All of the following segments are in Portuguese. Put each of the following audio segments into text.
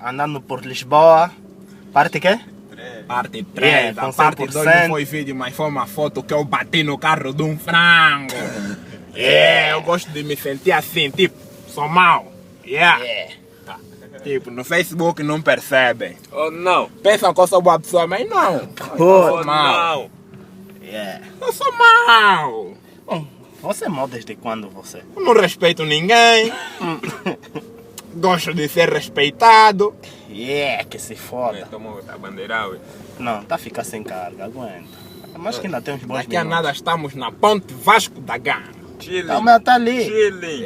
Andando por Lisboa. Parte quê? Parte 3, com a parte 100%. 2 não foi vídeo, mas foi uma foto que eu bati no carro de um frango. Eu gosto de me sentir assim, tipo, sou mau. Tá. Tipo, no Facebook não percebem. Oh não! Pensam que eu sou boa pessoa, mas não. Eu sou mau. Eu sou mau. Bom, você é mal desde quando você? Eu não respeito ninguém. Gosto de ser respeitado. Que se foda. Tomou a bandeira, ué. Não, tá a ficar sem carga, aguenta. Mas que ainda tem uns bons Daqui a minutos. nada estamos na Ponte Vasco da Gama. Chilling. Tá ali. Chilling.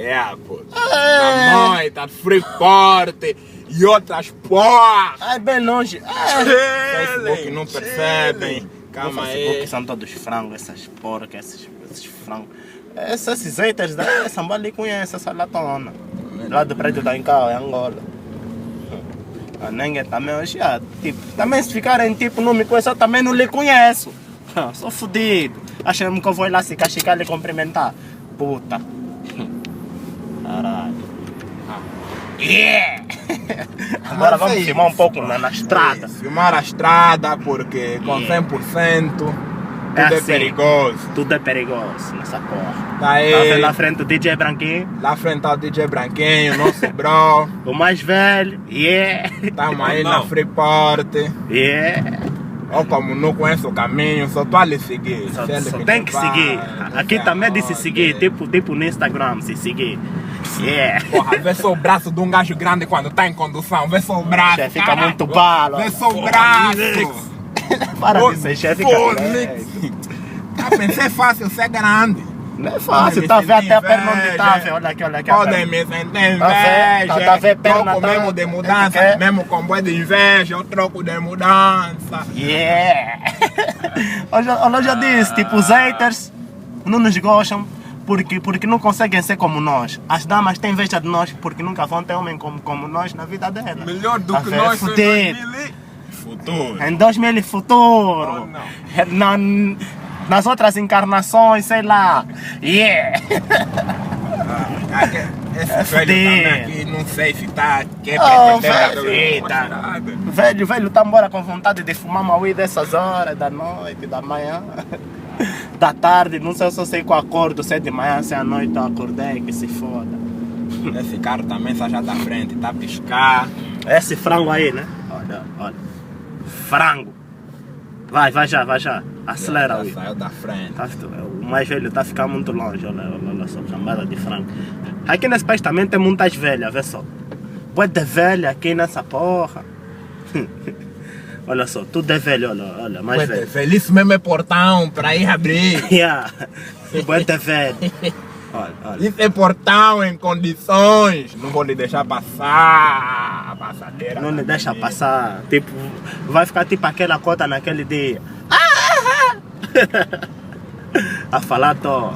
Pô. Na moita, Freeport e outras porra. Ai, bem longe. Facebook não percebem. No Calma Facebook aí. são todos frangos, essas porcas, esses frangos. Esses haters da Samba ali conhecem essa latona. Lá do prédio da Incau, é Angola. A Nengue também, tipo, também se ficarem tipo, não me conhecem, eu também não lhe conheço. Sou fodido. Acham que eu vou lá se castigar e cumprimentar. Puta. Caralho. Agora Mas vamos é filmar um isso, pouco na estrada. Filmar a estrada porque com 100% tudo é assim. perigoso. Tudo é perigoso nessa porra. Tá aí. Tá vendo na frente o DJ Branquinho? Lá frente tá o DJ Branquinho, nosso bro. O mais velho. Tamo aí na Freeport. Ou como não conheço o caminho, só tô ali seguir. Só Se ele me tem que levar, seguir. Aqui não também sei disse aonde. seguir, tipo no Instagram, se seguir. Porra, vê só o braço de um gajo grande quando tá em condução. Vê só o braço. Chefe, fica cara. muito balo. Vê só o braço. Para de ser chefe, Ah, pensei fácil ser grande. não é fácil, tá vendo até a perna onde tá, velho. Olha aqui, olha aqui. Podem me sentir Tá vendo? inveja. Tá vendo perna, Troco tá? mesmo de mudança, É. mesmo com boi de inveja, eu troco de mudança. Eu já disse, tipo, os haters não nos gostam porque não conseguem ser como nós. As damas têm inveja de nós porque nunca vão ter homem como nós na vida dela. Melhor do Tá que vendo? nós em Fudido. 2000 Futuro. Em 2000 e futuro. Nas outras encarnações, sei lá. Esse É velho fudido. também aqui, não sei se tá quer Oh, pretender a velho. vida. Velho tá embora com vontade de fumar Maui dessas horas, da noite, da manhã, da tarde, não sei se eu sei que eu acordo 7 de manhã, se à noite eu acordei, que se foda. Esse carro também está já da frente, tá a piscar. Esse frango aí, né? Olha. Frango. Vai já. Acelera Já aí. saiu da frente. O mais velho tá ficando muito longe, olha só, cambada de frango. Aqui nesse país também tem muitas velhas, vê só. Boa de velha aqui nessa porra. Olha só, tudo é velho, olha, mais velho. Feliz mesmo é portão para ir abrir. Boa de velho. Olha. Isso é portão em condições. Não vou lhe deixar passar. Passadeira. Não lhe deixa passar. Tipo, vai ficar tipo aquela cota naquele dia. A falar, tô.